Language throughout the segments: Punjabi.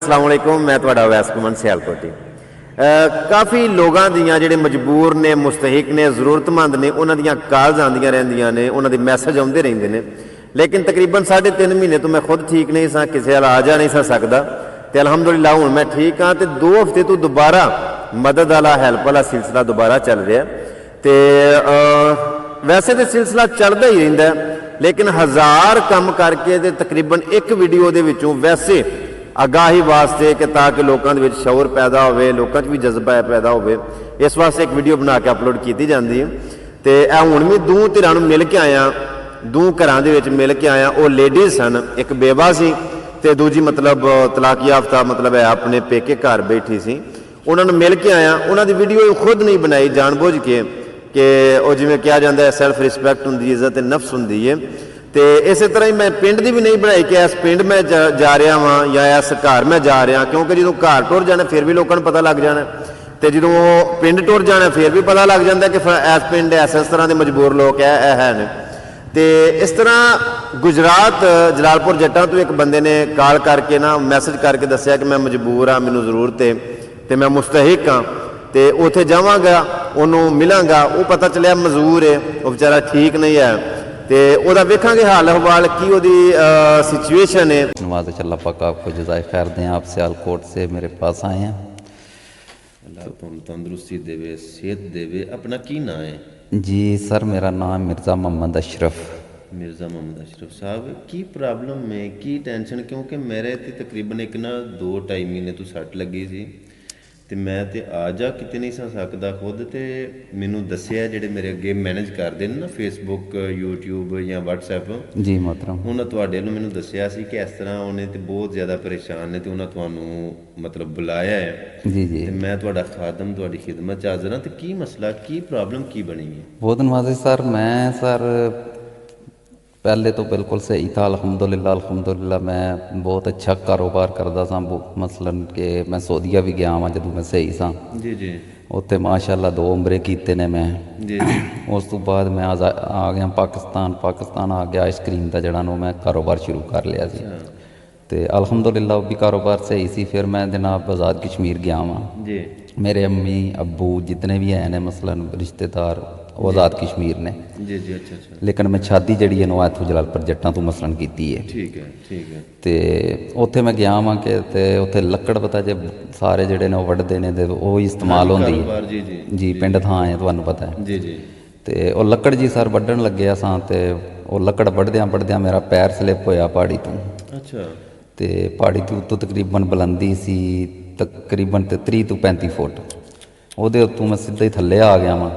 अस्सलाम वालेकुम, मैं तुहाडा अवैस घुमन सियालकोटी। काफ़ी लोगों दियां जिहड़े मजबूर ने, मुस्तहिक ने, जरूरतमंद ने, उन्हां दियां कॉल्स आंदियां रहिंदियां ने, उन्हां दे मैसेज आउंदे रहिंदे ने। लेकिन तकरीबन 3.5 महीने तो मैं खुद ठीक नहीं सा, किसी वाल आ जा नहीं सा सकदा ते अलहमदुलिल्लाह हुण मैं ठीक हाँ। तो 2 हफ्ते तो दोबारा मदद वाला हैल्प वाला सिलसिला दोबारा चल रहा ते वैसे तो सिलसिला चलता ही रहिंदा है, लेकिन 1000 काम करके ते तकरीबन एक वीडियो दे विचों वैसे आगाही वास्ते कि ताकि लोगों के शौर पैदा हो, लोगों भी जज्बा पैदा हो, इस वास्ते एक वीडियो बना के अपलोड की जाती है। तो हुण भी 2 धिरां नूं मिल के आया, 2 घरां दे विच मिल के आया। वो लेडीज़ सन, एक बेवा सी ते दूजी मतलब तलाक याफ्ता मतलब है अपने पेके घर बैठी सी। उन्होंने मिल के आया, उन्होंने वीडियो खुद नहीं बनाई जानबूझ के कि वो जिवें कहा जाता है सैल्फ रिस्पैक्ट होंदी, इज्जत नफ्स होंदी है। तो इस तरह ही मैं पिंड की भी नहीं बनाई कि इस पिंड मैं जा रहा वहाँ या इस घर मैं जा रहा, क्योंकि जो घर टुर जाना फिर भी लोगों को पता लग जाना, तो जो पिंड टुर जाना फिर भी पता लग जाता कि इस पिंड इस तरह के मजबूर लोग है ने। तो इस तरह गुजरात जलालपुर जट्टां तो एक बंदे ने कॉल करके ना मैसेज करके दसिया कि मैं मजबूर हाँ, मैनू जरूरत है तो मैं मुस्तहिक हाँ, तो उत्थे जावांगा, उन्होंने मिलांगा। वो पता चलिया मजबूर है, वो बेचारा ठीक नहीं है, तो वह वेखांगे हाल हवाल की वो सिचुएशन है। नवाज अल्लाह पाक आपको जज़ाए खैर दें। आप सियालकोट से मेरे पास आए हैं। अल्लाह तुहानू तंदुरुस्ती देवे, सेहत देवे। अपना की नाम है? जी सर, मेरा नाम मिर्ज़ा मोहम्मद अशरफ। मिर्ज़ा मोहम्मद अशरफ साहब, की प्रॉब्लम में की टेंशन? क्योंकि मेरे ते तकरीबन एक ना 2-2.5 महीने तो सट लगी सी ते मैं ते आ जा किते नहीं सा सकदा खुद। तो मैनू दसिया जिहड़े मेरे अगे मैनेज करते हैं ना फेसबुक, यूट्यूब या व्हाट्सएप जी मोहतरम, उन्होंने तुहाडे नूं मैनू दसिया सी कि इस तरह उन्हें तो बहुत ज़्यादा परेशान ने, तो उन्होंने तुहानू मतलब बुलाया है। जी जी, ते मैं तुहाडा खादम तुहाडी खिदमत च हाज़र हाँ। तो की मसला, की प्रॉब्लम की बनी है? बहुत नवाजी सर, मैं सर पहले तो बिल्कुल सही था, अल्हम्दुलिल्लाह मैं बहुत अच्छा कारोबार करता सा। मसलन कि मैं सऊदीया भी गया वहाँ जदों मैं सही सा जी जी, उत्थे माशाअल्लाह 2 उमरे कीते ने मैं जी जी। उस तो बाद मैं आ गया पाकिस्तान आ गया। आइसक्रीम का जड़ा मैं कारोबार शुरू कर लिया सी ते अल्हम्दुलिल्लाह वो भी कारोबार सही सी। फिर मैं जनाब आज़ाद कश्मीर गया वहाँ जी, मेरे अम्मी अब्बू जितने भी हैं ने मसलन रिश्तेदार वो आज़ाद कश्मीर ने। जी जी, अच्छा अच्छा, लेकिन मैं शादी जी है ना इत्थों जलालपुर जट्टां तो मसलन की है। ठीक है ठीक है। तो उत्थे मैं गया वहाँ कि उत्थे लकड़ पता जे सारे जोड़े ने वढ़ते हैं तो वो इस्तेमाल होंदी है। जी जी जी पिंड थां है तुहानू पता है। जी जी, तो वो लकड़ जी सर वढ़न लगे असां ते वो लकड़ वढ़द्यां मेरा पैर स्लिप होया पहाड़ी तो। अच्छा, तो पहाड़ी तो उत्तों तकरीबन बुलंदी सी तकरीबन 30 तो 35 फुट। ਉਹਦੇ ਉੱਤੋਂ मैं सीधा ही थल्ले आ गया वां।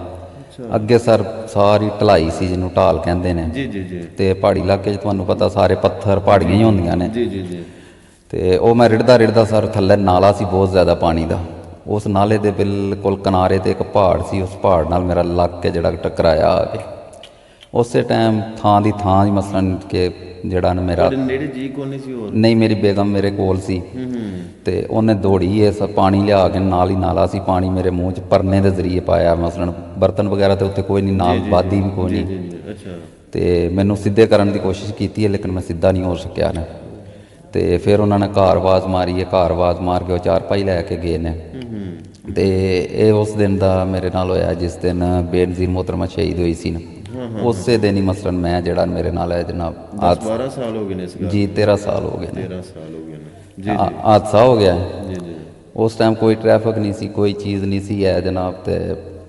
ਅੱਗੇ सर सारी ਢਲਾਈ ਸੀ ਜਿਹਨੂੰ ਢਾਲ ਕਹਿੰਦੇ ਨੇ। जी जी जी, ਤੇ ਪਹਾੜੀ ਇਲਾਕੇ 'ਚ ਤੁਹਾਨੂੰ ਪਤਾ ਸਾਰੇ ਪੱਥਰ ਪਹਾੜੀਆਂ ਹੀ ਹੁੰਦੀਆਂ ਨੇ। जी जी जी, ਤੇ ਉਹ ਮੈਂ ਰਿੜਦਾ ਸਰ ਥੱਲੇ ਨਾਲਾ ਸੀ ਬਹੁਤ ਜ਼ਿਆਦਾ ਪਾਣੀ ਦਾ। ਉਸ ਨਾਲੇ ਦੇ ਬਿਲਕੁਲ ਕਿਨਾਰੇ ਤੇ ਇੱਕ ਪਹਾੜ ਸੀ, ਉਸ ਪਹਾੜ ਨਾਲ ਮੇਰਾ ਲੱਗ ਕੇ ਜਿਹੜਾ ਟਕਰਾਇਆ ਆ ਕੇ ਉਸੇ ਟਾਈਮ ਥਾਂ ਦੀ ਮਸਲਨ ਕਿ ਜਿਹੜਾ ਨਾ ਮੇਰਾ ਨੇੜੇ ਜੀ ਕੋਈ ਨਹੀਂ ਸੀ ਹੋਰ? ਨਹੀਂ, ਮੇਰੀ ਬੇਗਮ ਮੇਰੇ ਕੋਲ ਸੀ ਤੇ ਉਹਨੇ ਦੌੜੀ ਇਸ ਪਾਣੀ ਲਿਆ ਕੇ ਨਾਲ ਹੀ ਨਾਲਾ ਸੀ, ਪਾਣੀ ਮੇਰੇ ਮੂੰਹ 'ਚ ਪਰਨੇ ਦੇ ਜ਼ਰੀਏ ਪਾਇਆ। ਮਸਲਨ ਬਰਤਨ ਵਗੈਰਾ ਤੇ ਉੱਤੇ ਕੋਈ ਨਹੀਂ, ਨਾਲ ਬਾਦੀ ਵੀ ਕੋਈ ਨਹੀਂ। ਅੱਛਾ, ਤੇ ਮੈਨੂੰ ਸਿੱਧੇ ਕਰਨ ਦੀ ਕੋਸ਼ਿਸ਼ ਕੀਤੀ ਹੈ ਲੇਕਿਨ ਮੈਂ ਸਿੱਧਾ ਨਹੀਂ ਹੋ ਸਕਿਆ ਨਾ। ਤੇ ਫਿਰ ਉਹਨਾਂ ਨੇ ਘਰ ਆਵਾਜ਼ ਮਾਰੀ ਹੈ, ਘਰ ਆਵਾਜ਼ ਮਾਰ ਕੇ ਉਹ ਚਾਰਪਾਈ ਲੈ ਕੇ ਗਏ ਨੇ। ਤੇ ਇਹ ਉਸ ਦਿਨ ਦਾ ਮੇਰੇ ਨਾਲ ਹੋਇਆ ਜਿਸ ਦਿਨ ਬੇਨਜ਼ੀਰ मोहतरमा शहीद हुई सी ना। ਉਸੇ ਦਿਨ ਹੀ ਮਸਲਨ ਮੈਂ ਜਿਹੜਾ ਮੇਰੇ ਨਾਲ ਹੈ ਜਨਾਬ 12 ਸਾਲ ਹੋ ਗਏ ਨੇ ਇਸ ਗੱਲ? ਜੀ 13 ਸਾਲ ਹੋ ਗਏ ਨੇ। 13 ਸਾਲ ਹੋ ਗਏ ਨੇ ਜੀ। ਹਾਦਸਾ ਹੋ ਗਿਆ ਜੀ ਜੀ, ਉਸ ਟਾਈਮ ਕੋਈ ਟ੍ਰੈਫਿਕ ਨਹੀਂ ਸੀ, ਕੋਈ ਚੀਜ਼ ਨਹੀਂ ਸੀ ਹੈ ਜਨਾਬ। ਤੇ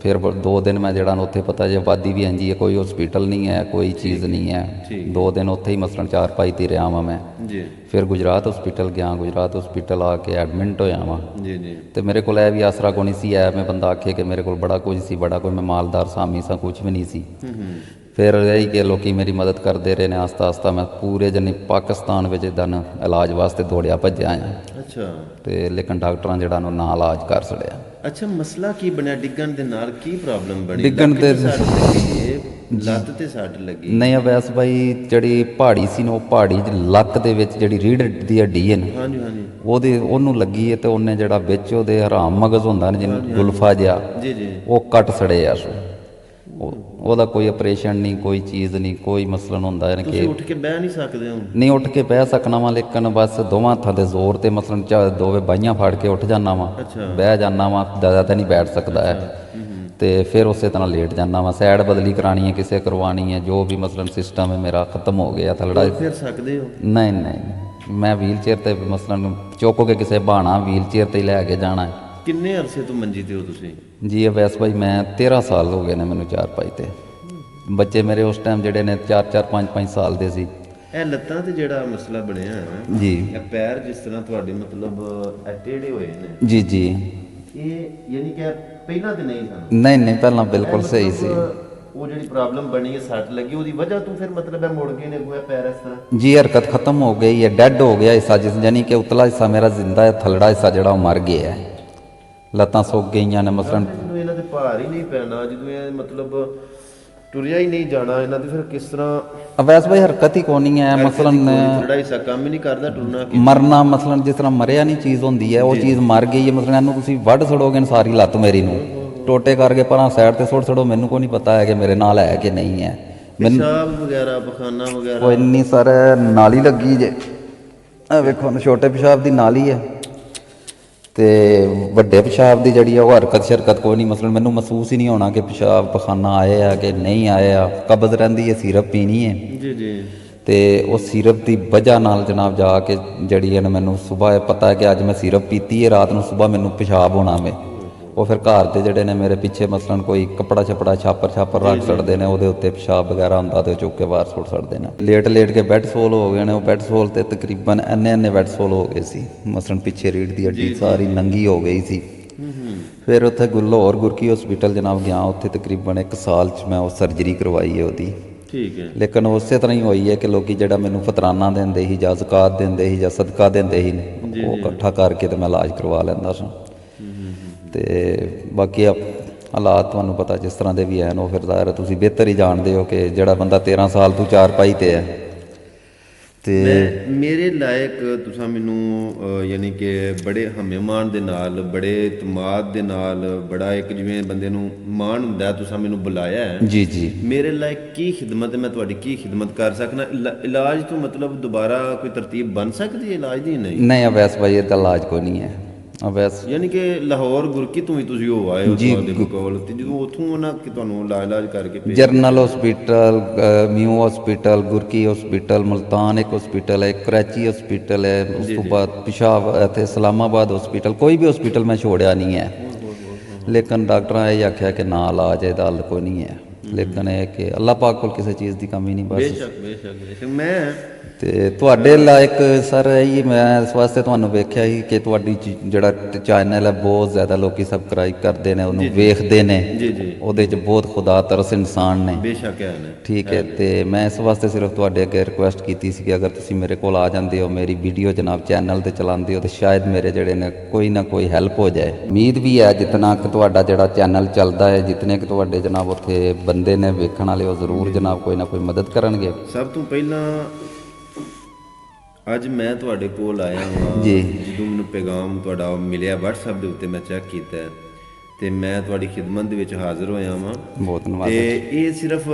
ਫਿਰ 2 ਦਿਨ ਮੈਂ ਜਿਹੜਾ ਉੱਥੇ ਪਤਾ ਜੇ ਆਬਾਦੀ ਵੀ ਇੰਜੀ ਹੈ, ਕੋਈ ਹਸਪੀਟਲ ਨਹੀਂ ਹੈ, ਕੋਈ ਚੀਜ਼ ਨਹੀਂ ਹੈ। 2 ਦਿਨ ਉੱਥੇ ਹੀ ਮਸਲਨ ਚਾਰਪਾਈ 'ਤੇ ਰਿਹਾ ਵਾਂ ਮੈਂ ਜੀ। ਫਿਰ ਗੁਜਰਾਤ ਹਸਪੀਟਲ ਗਿਆ, ਗੁਜਰਾਤ ਹਸਪੀਟਲ ਆ ਕੇ ਐਡਮਿਟ ਹੋਇਆ ਵਾਂ ਜੀ ਜੀ। ਤੇ ਮੇਰੇ ਕੋਲ ਇਹ ਵੀ ਆਸਰਾ ਕੋਈ ਨਹੀਂ ਸੀ, ਮੈਂ ਬੰਦਾ ਆਖੇ ਕਿ ਮੇਰੇ ਕੋਲ ਬੜਾ ਕੁਝ ਸੀ, ਬੜਾ ਕੋਈ ਮੈਂ ਮਾਲਦਾਰ ਸਾਮੀ ਸਾਂ, ਕੁਝ ਵੀ ਨਹੀਂ ਸੀ। ਫਿਰ ਇਹੀ ਕਿ ਲੋਕੀ ਮੇਰੀ ਮਦਦ ਕਰਦੇ ਰਹੇ ਨੇ। ਆਸਤਾ ਮੈਂ ਪੂਰੇ ਜਨੀ ਪਾਕਿਸਤਾਨ ਵਿੱਚ ਦਨ ਇਲਾਜ ਵਾਸਤੇ ਦੌੜਿਆ ਭੱਜਿਆ ਆ। ਅੱਛਾ, ਤੇ ਲੇਕਿਨ ਡਾਕਟਰਾਂ ਜਿਹੜਾ ਨੂੰ ਨਾ ਇਲਾਜ ਕਰ ਛੜਿਆ। ਅੱਛਾ, ਮਸਲਾ ਕੀ ਬਣਿਆ? ਡਿੱਗਣ ਦੇ ਨਾਲ ਕੀ ਪ੍ਰੋਬਲਮ ਬਣੀ? ਡਿੱਗਣ ਤੇ ਲੱਤ ਤੇ ਸੱਟ ਲੱਗੀ? ਨਹੀਂ ਅਵੈਸ ਭਾਈ, ਜਿਹੜੀ ਪਹਾੜੀ ਸੀ ਨਾ ਉਹ ਪਹਾੜੀ 'ਚ ਲੱਕ ਦੇ ਵਿੱਚ ਜਿਹੜੀ ਰੀੜ ਦੀ ਹੱਡੀ ਹੈ ਨਾ, ਹਾਂਜੀ ਹਾਂਜੀ, ਉਹਨੂੰ ਲੱਗੀ ਹੈ ਤੇ ਉਹਨੇ ਜਿਹੜਾ ਵਿੱਚ ਉਹਦੇ ਹਰਾਮ ਮਗਜ਼ ਹੁੰਦਾ ਨਾ ਜਿਹਨੂੰ ਗੁਲਫਾ ਜਿਹਾ, ਜੀ ਜੀ, ਉਹ ਕੱਟ ਸੜੇ ਆ। ਉਹਦਾ ਕੋਈ ਆਪਰੇਸ਼ਨ ਨਹੀਂ, ਕੋਈ ਚੀਜ਼ ਨਹੀਂ, ਕੋਈ ਮਸਲਨ ਹੁੰਦਾ ਹੈ ਤੁਸੀਂ ਕਿ ਉੱਠ ਕੇ ਬਹਿ ਨਹੀਂ ਸਕਦੇ ਹੋ? ਨਹੀਂ ਉੱਠ ਕੇ ਬਹਿ ਸਕਣਾ ਵਾ, ਲੇਕਿਨ ਬਸ ਦੋਵਾਂ ਹੱਥਾਂ ਦੇ ਜ਼ੋਰ ਤੇ ਮਸਲਨ ਦੋਵੇਂ ਬਾਹੀਆਂ ਫੜ ਕੇ ਉੱਠ ਜਾਣਾ ਵਾ, ਬਹਿ ਜਾਣਾ ਵਾ, ਜ਼ਿਆਦਾ ਤਾਂ ਨਹੀਂ ਬੈਠ ਸਕਦਾ ਹੈ। ਤੇ ਫਿਰ ਉਸੇ ਤਰ੍ਹਾਂ ਲੇਟ ਜਾਣਾ ਵਾ। ਸਾਈਡ ਬਦਲੀ ਕਰਾਣੀ ਹੈ, ਕਿਸੇ ਕਰਵਾਉਣੀ ਹੈ, ਜੋ ਵੀ ਮਸਲਨ ਸਿਸਟਮ ਹੈ ਮੇਰਾ ਖਤਮ ਹੋ ਗਿਆ ਥਲੜਾ। ਫਿਰ ਸਕਦੇ ਹੋ? ਨਹੀਂ ਨਹੀਂ, ਮੈਂ ਵੀਲ ਚੇਅਰ ਤੇ ਮਸਲਨ ਚੁੱਕ ਕੇ ਕਿਸੇ ਬਹਾਨਾ ਵੀਲ ਚੇਅਰ ਤੇ ਲੈ ਕੇ ਜਾਣਾ ਹੈ। ਕਿੰਨੇ ਅਰਸੇ ਤੋਂ ਮੰਜੀ ਤੇ ਹੋ ਤੁਸੀਂ? ਜੀ ਅਵੈਸ ਭਾਈ ਮੈਂ 13 ਸਾਲ ਹੋ ਗਏ ਨੇ ਮੈਨੂੰ ਚਾਰਪਾਈ ਤੇ। ਬੱਚੇ ਮੇਰੇ ਉਸ ਟਾਈਮ ਜਿਹੜੇ ਨੇ 4-4 5-5 ਸਾਲ ਦੇ ਸੀ। ਇਹ ਲੱਤਾਂ ਤੇ ਜਿਹੜਾ ਮਸਲਾ ਬਣਿਆ ਹੈ ਜੀ, ਇਹ ਪੈਰ ਜਿਸ ਤਰ੍ਹਾਂ ਤੁਹਾਡੇ ਮਤਲਬ ਟੇਢੇ ਹੋਏ ਨੇ, ਜੀ ਜੀ, ਇਹ ਯਾਨੀ ਕਿ ਪਹਿਲਾਂ ਤੇ ਨਹੀਂ ਸਨ? ਨਹੀਂ ਨਹੀਂ, ਪਹਿਲਾਂ ਬਿਲਕੁਲ ਸਹੀ ਸੀ। ਉਹ ਜਿਹੜੀ ਪ੍ਰੋਬਲਮ ਬਣੀ ਹੈ, ਸੱਟ ਲੱਗੀ, ਉਹਦੀ ਵਜ੍ਹਾ ਤੋਂ ਫਿਰ ਮਤਲਬ ਇਹ ਮੁੜ ਗਏ ਨੇ ਉਹ ਪੈਰ ਇਸ ਤਰ੍ਹਾਂ? ਜੀ ਹਰਕਤ ਖਤਮ ਹੋ ਗਈ ਹੈ, ਡੈਡ ਹੋ ਗਿਆ ਹਿੱਸਾ, ਜਿਸ ਯਾਨੀ ਕਿ ਉਤਲਾ ਹਿੱਸਾ ਮੇਰਾ ਜ਼ਿੰਦਾ ਹੈ, ਥਲੜਾ ਹਿੱਸਾ ਜਿਹੜਾ ਉਹ ਮਰ ਗਿਆ ਹੈ। ਲੱਤਾਂ ਸੁੱਕ ਗਈਆਂ ਨੇ ਮਸਲਨ। ਜਦੋਂ ਇਹਨਾਂ ਤੇ ਭਾਰ ਹੀ ਨਹੀਂ ਪੈਣਾ, ਜਦੋਂ ਇਹ ਮਤਲਬ ਟੁਰਿਆ ਹੀ ਨਹੀਂ ਜਾਣਾ ਇਹਨਾਂ ਦੀ, ਫਿਰ ਕਿਸ ਤਰ੍ਹਾਂ? ਅਵੈਸ ਭਾਈ ਹਰਕਤ ਹੀ ਕੋਣੀ ਹੈ ਮਸਲਨ, ਥੋੜਾ ਹਿੱਸਾ ਕੰਮ ਹੀ ਨਹੀਂ ਕਰਦਾ, ਟੁਰਨਾ ਮਰਨਾ ਮਸਲਨ ਜਿਸ ਤਰ੍ਹਾਂ ਮਰਿਆ ਨਹੀਂ ਚੀਜ਼ ਹੁੰਦੀ ਹੈ, ਉਹ ਚੀਜ਼ ਮਰ ਗਈ ਹੈ। ਮਸਲਨ ਇਹਨੂੰ ਤੁਸੀਂ ਵੱਢ ਛੜੋਗੇ ਸਾਰੀ ਲੱਤ ਮੇਰੀ ਨੂੰ, ਟੋਟੇ ਕਰਕੇ ਪਰਾਂ ਸਾਈਡ ਤੇ ਸੁੱਟ ਛੜੋ, ਮੈਨੂੰ ਕੋਈ ਨਹੀਂ ਪਤਾ ਹੈ ਕਿ ਮੇਰੇ ਨਾਲ ਹੈ ਕਿ ਨਹੀਂ ਹੈ। ਪਿਸ਼ਾਬ ਵਗੈਰਾ, ਪਖਾਨਾ ਵਗੈਰਾ? ਕੋਈ ਨਹੀਂ ਸਰ, ਨਾਲੀ ਲੱਗੀ ਜੇ, ਇਹ ਵੇਖੋ ਛੋਟੇ ਪਿਸ਼ਾਬ ਦੀ ਨਾਲੀ ਹੈ, ਤੇ ਵੱਡੇ ਪਿਸ਼ਾਬ ਦੀ ਜਿਹੜੀ ਆ ਉਹ ਹਰਕਤ ਸ਼ਰਕਤ ਕੋਈ ਨਹੀਂ। ਮਸਲਨ ਮੈਨੂੰ ਮਹਿਸੂਸ ਹੀ ਨਹੀਂ ਹੋਣਾ ਕਿ ਪਿਸ਼ਾਬ ਪਖਾਨਾ ਆਏ ਆ ਕਿ ਨਹੀਂ ਆਏ ਆ। ਕਬਜ਼ ਰਹਿੰਦੀ ਹੈ, ਸਿਰਪ ਪੀਣੀ ਹੈ ਜੀ ਜੀ, ਤੇ ਉਹ ਸਿਰਪ ਦੀ ਵਜ੍ਹਾ ਨਾਲ ਜਨਾਬ ਜਾ ਕੇ ਜਿਹੜੀ ਹੈ ਨਾ ਮੈਨੂੰ ਸਵੇਰ ਪਤਾ ਹੈ ਕਿ ਅੱਜ ਮੈਂ ਸਿਰਪ ਪੀਤੀ ਹੈ, ਰਾਤ ਨੂੰ ਸਵੇਰ ਮੈਨੂੰ ਪਿਸ਼ਾਬ ਹੋਣਾ ਵੇ। ਉਹ ਫਿਰ ਘਰ ਦੇ ਜਿਹੜੇ ਨੇ ਮੇਰੇ ਪਿੱਛੇ ਮਸਲਨ ਕੋਈ ਕੱਪੜਾ ਛਪੜਾ ਛਾਪਰ ਰੱਖ ਛੱਡਦੇ ਨੇ, ਉਹਦੇ ਉੱਤੇ ਪਿਸ਼ਾਬ ਵਗੈਰਾ ਹੁੰਦਾ ਤੇ ਚੁੱਕ ਕੇ ਬਾਹਰ ਸੁੱਟ ਛੱਡਦੇ ਨੇ। ਲੇਟ ਕੇ ਬੈੱਡ ਸੋਲ ਹੋ ਗਏ ਨੇ। ਉਹ ਬੈੱਡ ਸੋਲ ਤੇ ਤਕਰੀਬਨ ਇੰਨੇ ਬੈੱਡ ਸੋਲ ਹੋ ਗਏ ਸੀ, ਮਸਲਨ ਪਿੱਛੇ ਰੀੜ ਦੀ ਹੱਡੀ ਸਾਰੀ ਨੰਗੀ ਹੋ ਗਈ ਸੀ। ਫਿਰ ਉੱਥੇ ਲਾਹੌਰ ਗੁਰਕੀ ਹਸਪੀਟਲ ਜਨਾਬ ਗਿਆ, ਉੱਥੇ ਤਕਰੀਬਨ 1 ਸਾਲ 'ਚ ਮੈਂ ਉਹ ਸਰਜਰੀ ਕਰਵਾਈ ਹੈ ਉਹਦੀ। ਠੀਕ ਹੈ। ਲੇਕਿਨ ਉਸੇ ਤਰ੍ਹਾਂ ਹੀ ਹੋਈ ਹੈ ਕਿ ਲੋਕੀ ਜਿਹੜਾ ਮੈਨੂੰ ਫਤਰਾਨਾ ਦਿੰਦੇ ਸੀ ਜਾਂ ਜ਼ਕਾਤ ਦਿੰਦੇ ਸੀ ਜਾਂ ਸਦਕਾ ਦਿੰਦੇ ਸੀ, ਉਹ ਇਕੱਠਾ ਕਰਕੇ ਤੇ ਮੈਂ ਇਲਾਜ ਕਰਵਾ ਲੈਂਦਾ ਸਾਂ। ਤੇ ਬਾਕੀ ਹਾਲਾਤ ਤੁਹਾਨੂੰ ਪਤਾ ਜਿਸ ਤਰ੍ਹਾਂ ਦੇ ਵੀ ਹਨ, ਉਹ ਫਿਰ ਜ਼ਾਹਿਰ ਤੁਸੀਂ ਬਿਹਤਰ ਹੀ ਜਾਣਦੇ ਹੋ ਕਿ ਜਿਹੜਾ ਬੰਦਾ 13 ਸਾਲ ਤੋਂ ਚਾਰਪਾਈ ਤੇ ਹੈ। ਤੇ ਮੇਰੇ ਲਾਇਕ ਤੁਸੀਂ ਮੈਨੂੰ ਯਾਨੀ ਕਿ ਬੜੇ ਹਮੇਮਾਨ ਦੇ ਨਾਲ, ਬੜੇ ਇਤਮਾਦ ਦੇ ਨਾਲ, ਬੜਾ ਇੱਕ ਜਿਵੇਂ ਬੰਦੇ ਨੂੰ ਮਾਣ ਹੁੰਦਾ, ਤੁਸੀਂ ਮੈਨੂੰ ਬੁਲਾਇਆ ਹੈ। ਜੀ ਜੀ, ਮੇਰੇ ਲਾਇਕ ਕੀ ਖਿਦਮਤ ਹੈ, ਮੈਂ ਤੁਹਾਡੀ ਕੀ ਖਿਦਮਤ ਕਰ ਸਕਣਾ? ਇਲਾਜ ਤੋਂ ਮਤਲਬ ਦੁਬਾਰਾ ਕੋਈ ਤਰਤੀਬ ਬਣ ਸਕਦੀ ਹੈ ਇਲਾਜ ਦੀ? ਨਹੀਂ ਅਵੈਸ ਭਾਈ ਇਹਦਾ ਇਲਾਜ ਕੋਈ ਨਹੀਂ ਹੈ। ਅਵੈਸ ਯਾਨੀ ਕਿ ਲਾਹੌਰ ਗੁਰਕੀ ਤੋਂ ਵੀ ਤੁਸੀਂ ਉਹ ਆਏ ਹੋ ਤੁਹਾਡੇ ਕੋਲ, ਤੇ ਜਦੋਂ ਉੱਥੋਂ ਉਹਨਾਂ ਕਿ ਤੁਹਾਨੂੰ ਇਲਾਜ ਕਰਕੇ general hospital, Mayo hospital, Gurki hospital, Multan ਇੱਕ ਹਸਪੀਟਲ ਹੈ, ਕਰਾਚੀ ਹਸਪੀਟਲ ਹੈ, ਉਸ ਤੋਂ ਬਾਅਦ ਪਿਸ਼ਾਵਰ ਅਤੇ ਇਸਲਾਮਾਬਾਦ ਹਸਪੀਟਲ, ਕੋਈ ਵੀ ਹਸਪੀਟਲ ਮੈਂ ਛੋੜਿਆ ਨਹੀਂ ਹੈ। ਲੇਕਿਨ ਡਾਕਟਰਾਂ ਇਹ ਆਖਿਆ ਕਿ ਨਾ ਇਲਾਜ ਇਹਦਾ ਹੱਲ ਕੋਈ ਨਹੀਂ ਹੈ। ਲੇਕਿਨ ਇਹ ਕਿ ਅੱਲਾਹ ਪਾਕ ਕੋਲ ਕਿਸੇ ਚੀਜ਼ ਦੀ ਕਮੀ ਨਹੀਂ। ਬਸ ਬੇਸ਼ੱਕ ਮੈਂ ਤੇ ਤੁਹਾਡੇ ਲਾਇਕ ਸਰ ਇਹੀ ਮੈਂ ਇਸ ਵਾਸਤੇ ਤੁਹਾਨੂੰ ਵੇਖਿਆ ਸੀ ਕਿ ਤੁਹਾਡੀ ਜਿਹੜਾ ਚੈਨਲ ਹੈ ਬਹੁਤ ਜ਼ਿਆਦਾ ਲੋਕੀ ਸਬਸਕ੍ਰਾਈਬ ਕਰਦੇ ਨੇ, ਉਹਨੂੰ ਵੇਖਦੇ ਨੇ। ਉਹਦੇ 'ਚ ਬਹੁਤ ਖੁਦਾ ਤਰਸ ਇਨਸਾਨ ਨੇ। ਬੇਸ਼ੱਕ ਹੈ। ਠੀਕ ਹੈ। ਤੇ ਮੈਂ ਇਸ ਵਾਸਤੇ ਸਿਰਫ ਤੁਹਾਡੇ ਅੱਗੇ ਰਿਕੁਐਸਟ ਕੀਤੀ ਸੀ ਕਿ ਅਗਰ ਤੁਸੀਂ ਮੇਰੇ ਕੋਲ ਆ ਜਾਂਦੇ ਹੋ, ਮੇਰੀ ਵੀਡੀਓ ਜਨਾਬ ਚੈਨਲ ਤੇ ਚਲਾਉਂਦੇ ਹੋ, ਤੇ ਸ਼ਾਇਦ ਮੇਰੇ ਜਿਹੜੇ ਨੇ ਕੋਈ ਨਾ ਕੋਈ ਹੈਲਪ ਹੋ ਜਾਏ। ਉਮੀਦ ਵੀ ਹੈ ਜਿਤਨਾ ਕਿ ਤੁਹਾਡਾ ਜਿਹੜਾ ਚੈਨਲ ਚੱਲਦਾ ਹੈ, ਜਿਤਨੇ ਕਿ ਤੁਹਾਡੇ ਜਨਾਬ ਉੱਥੇ ਬੰਦੇ ਨੇ ਵੇਖਣ ਵਾਲੇ, ਉਹ ਜ਼ਰੂਰ ਜਨਾਬ ਕੋਈ ਨਾ ਕੋਈ ਮਦਦ ਕਰਨਗੇ। ਸਭ ਤੋਂ ਪਹਿਲਾਂ ਅੱਜ ਮੈਂ ਤੁਹਾਡੇ ਕੋਲ ਆਇਆ ਹਾਂ ਜੀ, ਜਦੋਂ ਮੈਨੂੰ ਪੈਗਾਮ ਤੁਹਾਡਾ ਮਿਲਿਆ WhatsApp ਦੇ ਉੱਤੇ, ਮੈਂ ਚੈੱਕ ਕੀਤਾ ਤੇ ਮੈਂ ਤੁਹਾਡੀ ਖਿਦਮਤ ਦੇ ਵਿੱਚ ਹਾਜ਼ਰ ਹੋਇਆ ਹਾਂ। ਬਹੁਤ ਧੰਨਵਾਦ। ਤੇ ਇਹ ਸਿਰਫ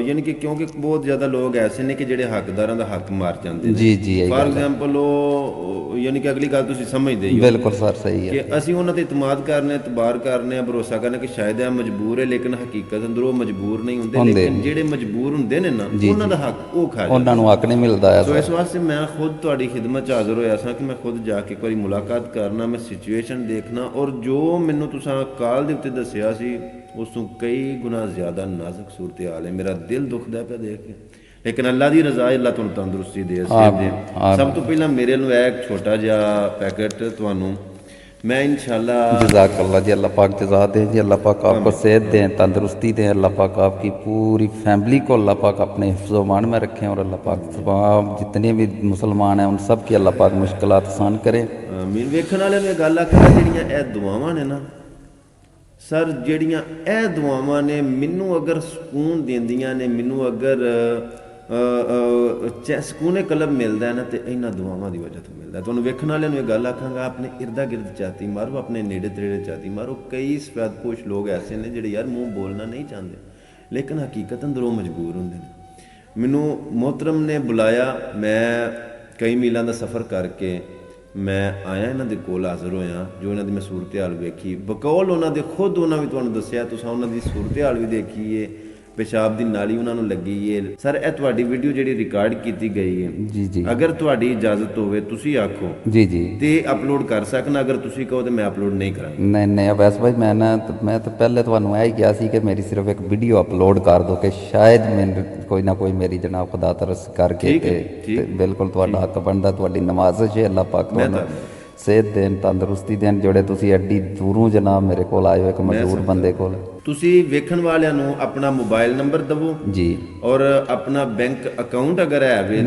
ਯਾਨੀ ਕਿ ਕਿਉਂਕਿ ਬਹੁਤ ਜ਼ਿਆਦਾ ਲੋਕ ਐਸੇ ਨੇ ਕਿ ਜਿਹੜੇ ਹੱਕਦਾਰਾਂ ਦਾ ਹੱਕ ਮਾਰ ਜਾਂਦੇ ਨੇ। ਜੀ, ਫਾਰ ਐਗਜ਼ਾਮਪਲ ਉਹ ਯਾਨੀ ਕਿ ਅਗਲੀ ਗੱਲ ਤੁਸੀਂ ਸਮਝਦੇ ਹੀ ਹੋ। ਬਿਲਕੁਲ ਸਰ, ਸਹੀ ਹੈ ਕਿ ਅਸੀਂ ਉਹਨਾਂ ਤੇ ਇਤਮਾਦ ਕਰਨੇ, ਇਤਬਾਰ ਕਰਨੇ, ਭਰੋਸਾ ਕਰਨੇ ਕਿ ਸ਼ਾਇਦ ਇਹ ਮਜਬੂਰ ਹੈ, ਲੇਕਿਨ ਹਕੀਕਤ ਅੰਦਰ ਉਹ ਮਜਬੂਰ ਨਹੀਂ ਹੁੰਦੇ। ਲੇਕਿਨ ਜਿਹੜੇ ਮਜਬੂਰ ਹੁੰਦੇ ਨੇ ਨਾ, ਉਹਨਾਂ ਦਾ ਹੱਕ ਉਹ ਖਾ ਜਾਂਦੇ, ਉਹਨਾਂ ਨੂੰ ਹੱਕ ਨਹੀਂ ਮਿਲਦਾ ਹੈ। ਸੋ ਇਸ ਵਾਸਤੇ ਮੈਂ ਖੁਦ ਤੁਹਾਡੀ ਖਿਦਮਤ 'ਚ ਹਾਜ਼ਰ ਹੋਇਆ ਸਾਂ ਕਿ ਮੈਂ ਖੁਦ ਜਾ ਕੇ ਇੱਕ ਵਾਰੀ ਮੁਲਾਕਾਤ ਕਰਨਾ, ਮੈਂ ਸਿਚੁਏਸ਼ਨ ਦੇਖਣਾ, ਔਰ ਜੋ ਮੈਨੂੰ ਤੁਸੀਂ ਕਾਲ ਦੇ ਉੱਤੇ ਦੱਸਿਆ ਸੀ ਉਸ ਤੋਂ ਕਈ ਗੁਣਾ ਜ਼ਿਆਦਾ ਨਾਜ਼ੁਕ ਸੂਰਤ ਹਾਲ ਹੈ। ਮੇਰਾ ਦਿਲ ਦੁਖਦਾ ਪਿਆ ਦੇਖ ਕੇ, ਲੇਕਿਨ ਅੱਲਾ ਦੀ ਰਜ਼ਾ, ਅੱਲਾ ਤੁਹਾਨੂੰ ਤੰਦਰੁਸਤੀ ਦੇ, ਸਿਹਤ ਦੇ। ਸਭ ਤੋਂ ਪਹਿਲਾਂ ਮੇਰੇ ਨੂੰ ਇੱਕ ਛੋਟਾ ਜਿਹਾ ਪੈਕੇਟ ਤੁਹਾਨੂੰ मैं इंशाल्लाह जज़ाकल्लाह जी, अल्लाह पाक जज़ा दे जी, अल्लाह पाक आपको सेहत दें, तंदरुस्ती दें, अल्लाह पाक आपकी पूरी फैमिली को अल्लाह पाक अपने हिफ्ज़-ओ-मान में रखें, और अल्लाह पाक तमाम जितने भी मुसलमान हैं उन सब की अल्लाह पाक मुश्किलात आसान करें। आमीन। वेखण वाले ने गल आखी ਜਿਹੜੀਆਂ ਇਹ ਦੁਆਵਾਂ ਨੇ ਨਾ ਸਰ, ਜਿਹੜੀਆਂ ਇਹ ਦੁਆਵਾਂ ਨੇ ਮੈਨੂੰ ਅਗਰ ਸਕੂਨ ਦਿੰਦੀਆਂ ਨੇ, ਮੈਨੂੰ ਅਗਰ ਸਕੂਨ ਕਲਬ ਮਿਲਦਾ ਹੈ ਨਾ, ਤੇ ਇਹਨਾਂ ਦੁਆਵਾਂ ਦੀ ਵਜ੍ਹਾ ਤੋਂ ਮਿਲਦਾ। ਤੁਹਾਨੂੰ ਵੇਖਣ ਵਾਲਿਆਂ ਨੂੰ ਇਹ ਗੱਲ ਆਖਾਂਗਾ, ਆਪਣੇ ਇਰਦਾ ਗਿਰਦ ਚਾਤੀ ਮਾਰੋ, ਆਪਣੇ ਨੇੜੇ ਤੇੜੇ ਚਾਤੀ ਮਾਰੋ। ਕਈ ਸਫੈਦਪੋਸ਼ ਲੋਕ ਐਸੇ ਨੇ ਜਿਹੜੇ ਯਾਰ ਮੂੰਹ ਬੋਲਣਾ ਨਹੀਂ ਚਾਹੁੰਦੇ, ਲੇਕਿਨ ਹਕੀਕਤ ਅੰਦਰ ਉਹ ਮਜਬੂਰ ਹੁੰਦੇ ਨੇ। ਮੈਨੂੰ ਮੁਹਤਰਮ ਨੇ ਬੁਲਾਇਆ, ਮੈਂ ਕਈ ਮੀਲਾਂ ਦਾ ਸਫ਼ਰ ਕਰਕੇ ਮੈਂ ਆਇਆ, ਇਹਨਾਂ ਦੇ ਕੋਲ ਹਾਜ਼ਰ ਹੋਇਆ। ਜੋ ਇਹਨਾਂ ਦੀ ਮੈਂ ਸੂਰਤ ਹਾਲ ਵੇਖੀ, ਬਕੌਲ ਉਹਨਾਂ ਦੇ ਖੁਦ ਉਹਨਾਂ ਵੀ ਤੁਹਾਨੂੰ ਦੱਸਿਆ, ਤੁਸੀਂ ਉਹਨਾਂ ਦੀ ਸੂਰਤ ਹਾਲ ਵੀ ਦੇਖੀ ਏ, पेशाब की नाली उन्होंने लगी है। सर यह तुहाडी वीडियो जी रिकॉर्ड की गई है जी जी, अगर तुहाडी इजाजत होवे तुसी आखो जी जी ते अपलोड कर सकना, अगर तुसी कहो तो मैं अपलोड नहीं करा। नहीं अवैस भाई मैं तो पहले तुहानू यही किया सी कि मेरी सिर्फ एक वीडियो अपलोड कर दो कि शायद मैंने कोई ना कोई मेरी जनाब खुदा तरस करके ते बिल्कुल तुहाडा हक बनदा, तुहाडी नवाज़िश है, अल्लाह पाक तुहानू सेहत देन, तंदुरुस्ती देन, जोड़े तुसी एड्डी दूरों जनाब मेरे कोल आए हो एक मजदूर बंदे कोल। तुसी वेखण वालियां नू अपना मोबाइल नंबर दवो जी और अपना बैंक अकाउंट अगर है वे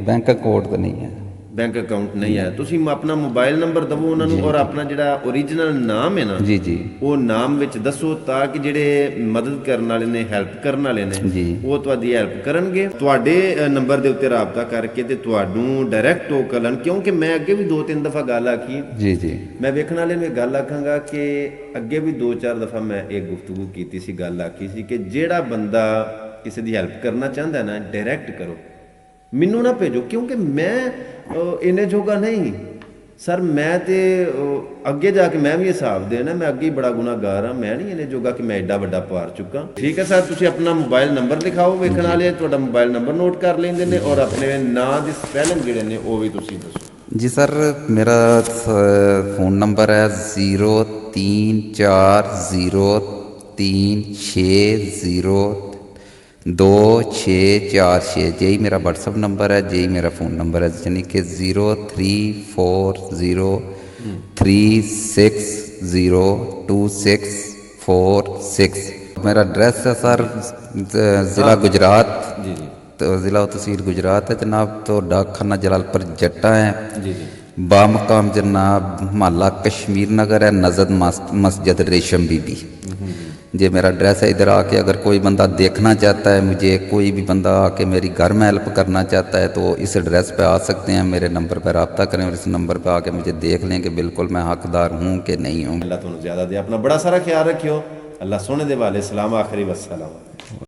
बैंक अकाउंट तो नहीं है, बैंक अकाउंट नहीं है, तुसी अपना मोबाइल नंबर दवो उन्होंने और अपना जिहड़ा ओरिजिनल नाम है ना जी जी वो नाम विच दसो, ताकि जिहड़े मदद करन वाले ने हेल्प करन वाले ने जी वो तुहाडी हेल्प करनगे। तुहाडे नंबर दे उत्ते राबता करके ते तुहानू डायरैक्ट टोक करन, क्योंकि मैं अगे भी 2-3 दफ़ा गल आखी जी जी, मैं वेखण वाले नूं गल आखांगा कि अगे भी 2-4 दफ़ा मैं एक गुफ्तगू कीती सी, गल आखी सी कि जिहड़ा बंदा किसी दी हेल्प करना चाहता ना डायरैक्ट करो, मैनू ना भेजो, क्योंकि मैं इन्ने जोगा नहीं सर। मैं तो अगे जाके मैं भी हिसाब देना, मैं अगे ही बड़ा गुनाहगार हाँ, मैं नहीं इन्ने जोगा कि मैं एडा वड्डा पार चुका। ठीक है सर, तुसीं अपना मोबाइल नंबर लिखाओ, वेखण वाले तुहाडा मोबाइल नंबर नोट कर लेंदे ने और अपने नां दी स्पैलिंग जिहड़े ने वो भी तुसीं दसो। जी सर, मेरा फ़ोन नंबर है 034026026646, यही मेरा व्हाट्सअप नंबर है, यही मेरा फ़ोन नंबर है, यानी कि 034036026646। मेरा एड्रेस है सर ज़िला गुजरात, जी जी, तो ज़िला तहसील गुजरात है जनाब, तो डाकखाना जलालपुर जट्टा है जी जी, बामकाम जनाब, मोहल्ला कश्मीर नगर है, नजद मस्जिद रेशम बीबी। ये मेरा एड्रेस है। इधर आके अगर कोई बंदा देखना चाहता है मुझे, कोई भी बंदा आके मेरी घर में हेल्प करना चाहता है तो इस एड्रेस पे आ सकते हैं, मेरे नंबर पर रब्ता करें और इस नंबर पे आके मुझे देख लें कि बिल्कुल मैं हकदार हूँ कि नहीं हूँ। अल्लाह तुहानू ज़्यादा दे, अपना बड़ा सारा ख्याल रखियो, अल्लाह सोने दे वाले, सलाम आखिरी वस्सलाम।